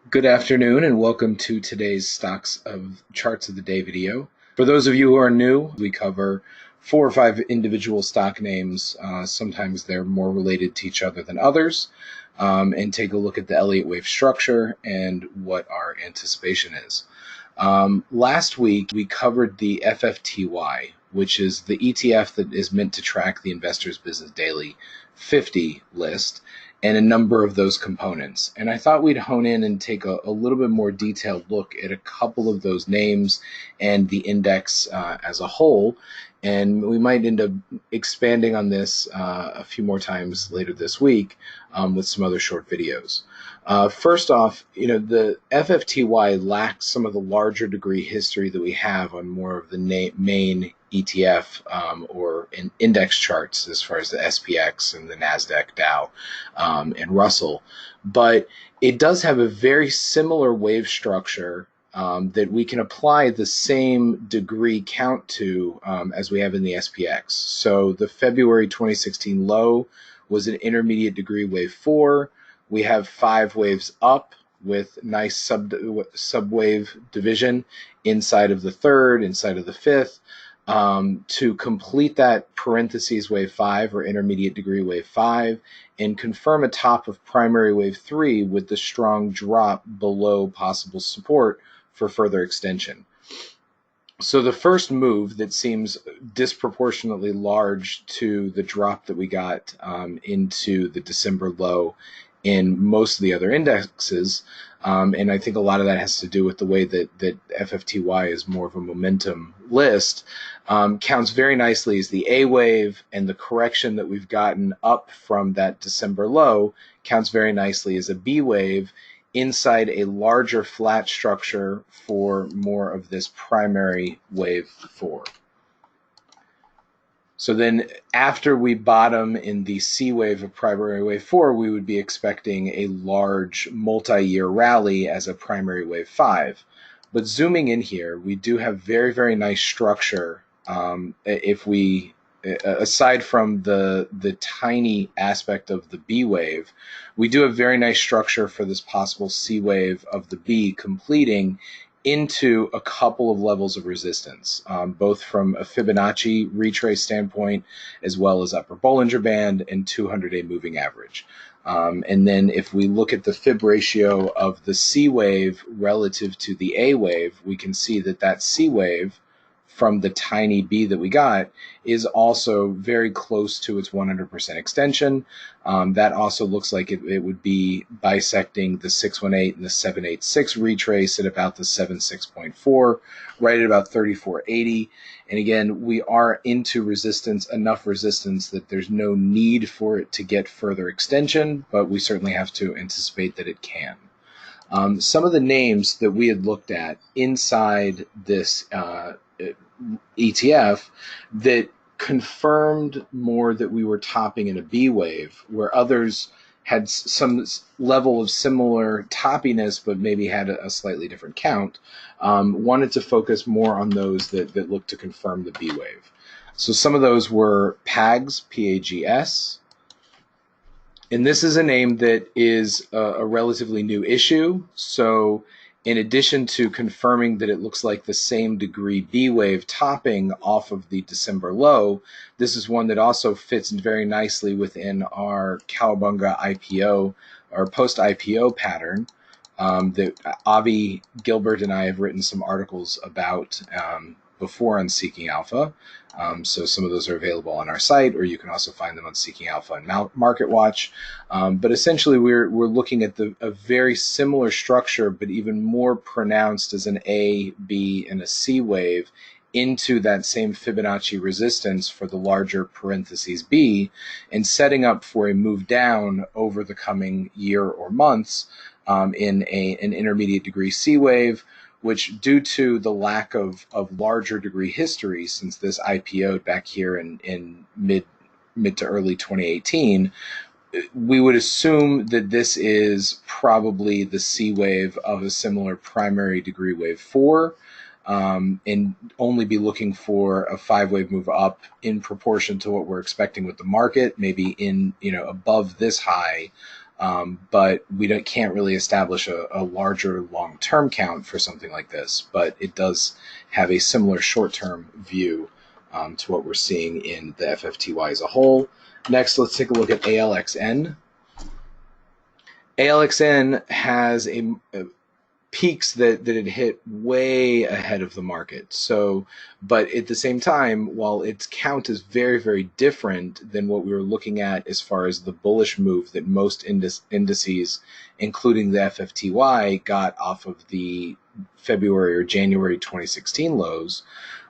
Good afternoon and welcome to today's Stocks of Charts of the Day video. For those of you who are new, we cover 4 or 5 individual stock names. Sometimes they're more related to each other than others, and take a look at the Elliott wave structure and what our anticipation is. Last week, we covered the FFTY, which is the ETF that is meant to track the Investors Business Daily 50 list, and a number of those components. And I thought we'd hone in and take a little bit more detailed look at a couple of those names and the index as a whole. And we might end up expanding on this a few more times later this week with some other short videos. First off, the FFTY lacks some of the larger degree history that we have on more of the main ETF or in index charts as far as the SPX and the NASDAQ, Dow, and Russell. But it does have a very similar wave structure that we can apply the same degree count to as we have in the SPX. So the February 2016 low was an intermediate degree wave 4. We have 5 waves up with nice subwave division inside of the third, inside of the fifth. To complete that parentheses wave 5 or intermediate degree wave 5 and confirm a top of primary wave 3 with the strong drop below possible support for further extension. So the first move that seems disproportionately large to the drop that we got into the December low in most of the other indexes, and I think a lot of that has to do with the way that FFTY is more of a momentum list, counts very nicely as the A wave, and the correction that we've gotten up from that December low counts very nicely as a B wave inside a larger flat structure for more of this primary wave 4. So then after we bottom in the C wave of primary wave 4, we would be expecting a large multi-year rally as a primary wave 5. But zooming in here, we do have very, very nice structure. If we, aside from the tiny aspect of the B wave, we do have very nice structure for this possible C wave of the B completing into a couple of levels of resistance, both from a Fibonacci retrace standpoint, as well as upper Bollinger Band and 200-day moving average. And then if we look at the fib ratio of the C wave relative to the A wave, we can see that that C wave from the tiny B that we got is also very close to its 100% extension. That also looks like it would be bisecting the 618 and the 786 retrace at about the 76.4, right at about 3480. And again, we are into resistance, enough resistance that there's no need for it to get further extension, but we certainly have to anticipate that it can. Some of the names that we had looked at inside this ETF that confirmed more that we were topping in a B wave, where others had some level of similar toppiness, but maybe had a slightly different count, wanted to focus more on those that looked to confirm the B wave. So some of those were PAGS, P-A-G-S, and this is a name that is a relatively new issue. So in addition to confirming that it looks like the same degree B wave topping off of the December low, this is one that also fits very nicely within our Cowabunga IPO or post-IPO pattern that Avi Gilbert and I have written some articles about before on Seeking Alpha. So some of those are available on our site, or you can also find them on Seeking Alpha and MarketWatch. But essentially, we're looking at a very similar structure, but even more pronounced as an A, B, and a C wave into that same Fibonacci resistance for the larger parentheses B, and setting up for a move down over the coming year or months in an intermediate degree C wave, which, due to the lack of larger degree history since this IPO'd back here in mid to early 2018, we would assume that this is probably the C wave of a similar primary degree wave 4, and only be looking for a 5-wave move up in proportion to what we're expecting with the market, maybe in above this high but we can't really establish a larger long-term count for something like this. But it does have a similar short-term view to what we're seeing in the FFTY as a whole. Next, let's take a look at ALXN. ALXN has a peaks that it hit way ahead of the market. So, but at the same time, while its count is very, very different than what we were looking at as far as the bullish move that most indices, including the FFTY, got off of the February or January 2016 lows,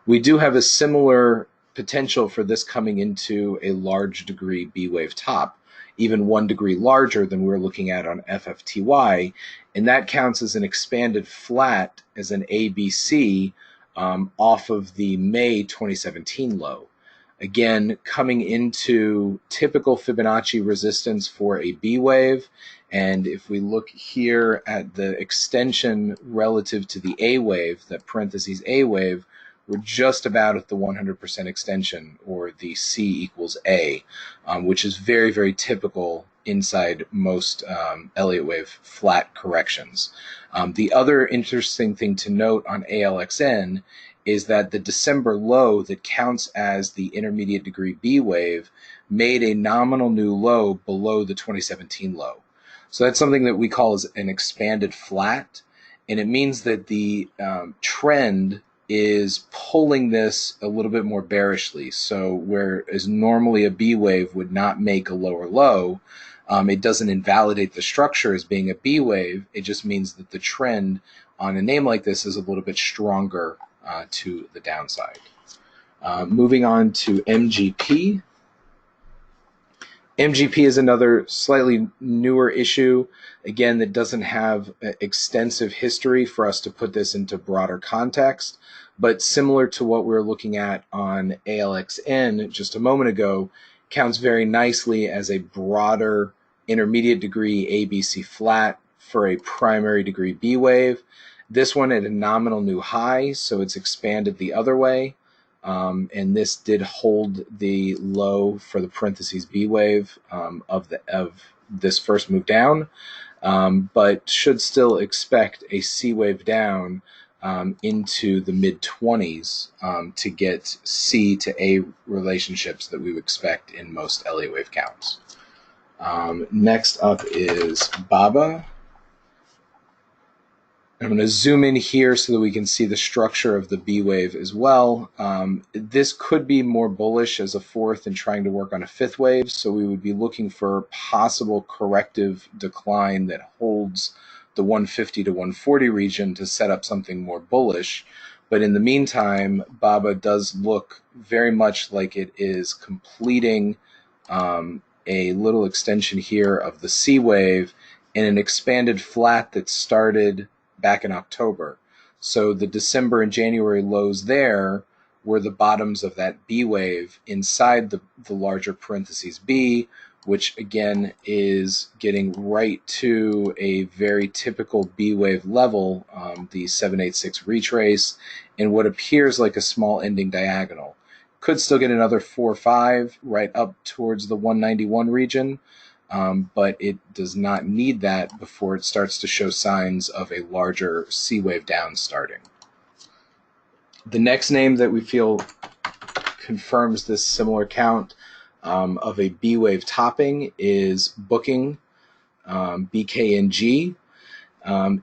we do have a similar potential for this coming into a large degree B wave top, even 1 degree larger than we were looking at on FFTY, and that counts as an expanded flat as an ABC off of the May 2017 low. Again, coming into typical Fibonacci resistance for a B wave, and if we look here at the extension relative to the A wave, that parentheses A wave, we're just about at the 100% extension, or the C equals A, which is very, very typical inside most Elliott wave flat corrections. The other interesting thing to note on ALXN is that the December low that counts as the intermediate degree B wave made a nominal new low below the 2017 low. So that's something that we call as an expanded flat, and it means that the trend is pulling this a little bit more bearishly. So whereas normally a B wave would not make a lower low, it doesn't invalidate the structure as being a B wave. It just means that the trend on a name like this is a little bit stronger to the downside. Moving on to MGP. MGP is another slightly newer issue, again, that doesn't have extensive history for us to put this into broader context, but similar to what we were looking at on ALXN just a moment ago, counts very nicely as a broader intermediate degree ABC flat for a primary degree B wave. This one at a nominal new high, so it's expanded the other way. And this did hold the low for the parentheses B wave of this first move down, but should still expect a C wave down into the mid-20s to get C to A relationships that we would expect in most Elliott wave counts. Next up is BABA. I'm going to zoom in here so that we can see the structure of the B wave as well. This could be more bullish as a fourth and trying to work on a fifth wave, so we would be looking for possible corrective decline that holds the 150 to 140 region to set up something more bullish. But in the meantime, BABA does look very much like it is completing a little extension here of the C wave in an expanded flat that started back in October. So the December and January lows there were the bottoms of that B wave inside the larger parentheses B, which again is getting right to a very typical B wave level, the 786 retrace, and what appears like a small ending diagonal. Could still get another 4 or 5 right up towards the 191 region, but it does not need that before it starts to show signs of a larger C wave down starting. The next name that we feel confirms this similar count of a B wave topping is Booking, BKNG.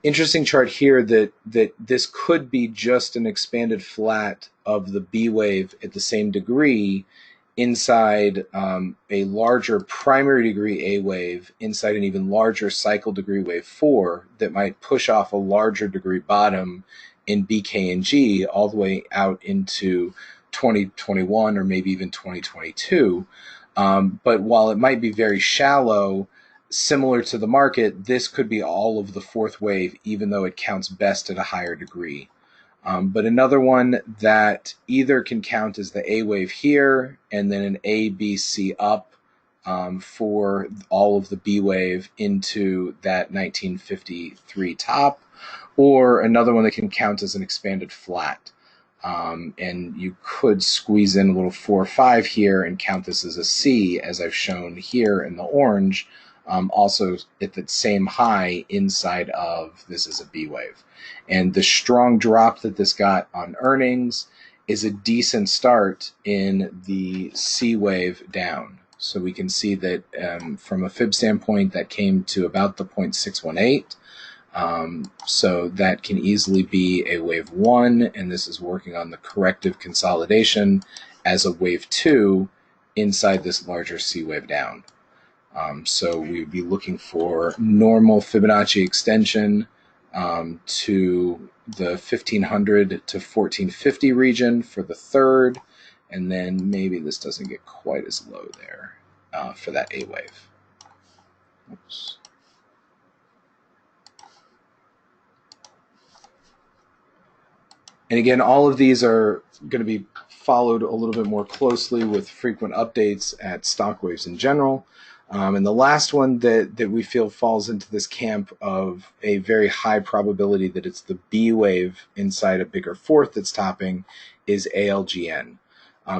Interesting chart here that this could be just an expanded flat of the B wave at the same degree inside a larger primary degree A wave, inside an even larger cycle degree wave 4 that might push off a larger degree bottom in BKNG all the way out into 2021 or maybe even 2022. But while it might be very shallow, similar to the market, this could be all of the fourth wave, even though it counts best at a higher degree. But another one that either can count as the A wave here and then an A, B, C up for all of the B wave into that 1953 top, or another one that can count as an expanded flat. And you could squeeze in a little 4 or 5 here and count this as a C, as I've shown here in the orange, also at the same high inside of this is a B wave. And the strong drop that this got on earnings is a decent start in the C wave down. So we can see that from a fib standpoint, that came to about the 0.618. So that can easily be a wave 1, and this is working on the corrective consolidation as a wave 2 inside this larger C wave down. So we would be looking for normal Fibonacci extension to the 1500 to 1450 region for the third, and then maybe this doesn't get quite as low there for that A wave. Oops. And again, all of these are going to be followed a little bit more closely with frequent updates at stock waves in general. And the last one that we feel falls into this camp of a very high probability that it's the B wave inside a bigger fourth that's topping is ALGN.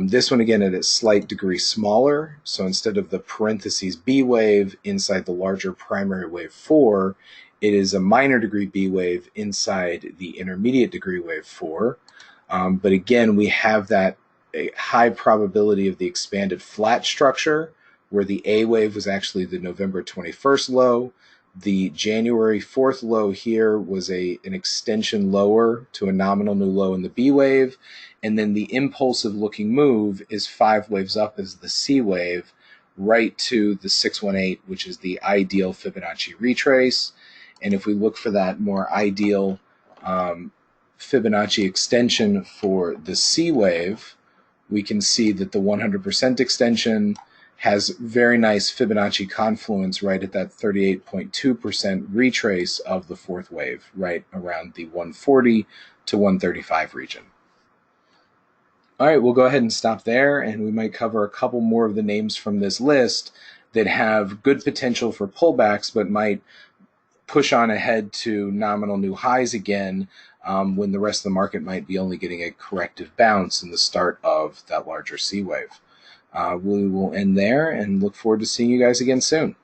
This one, again, at a slight degree smaller. So instead of the parentheses B wave inside the larger primary wave 4, it is a minor degree B wave inside the intermediate degree wave 4. But again, we have that a high probability of the expanded flat structure, where the A wave was actually the November 21st low. The January 4th low here was an extension lower to a nominal new low in the B wave. And then the impulsive looking move is 5 waves up as the C wave, right to the 618, which is the ideal Fibonacci retrace. And if we look for that more ideal Fibonacci extension for the C wave, we can see that the 100% extension has very nice Fibonacci confluence right at that 38.2% retrace of the fourth wave, right around the 140 to 135 region. All right, we'll go ahead and stop there, and we might cover a couple more of the names from this list that have good potential for pullbacks, but might push on ahead to nominal new highs again when the rest of the market might be only getting a corrective bounce in the start of that larger C wave. We will end there and look forward to seeing you guys again soon.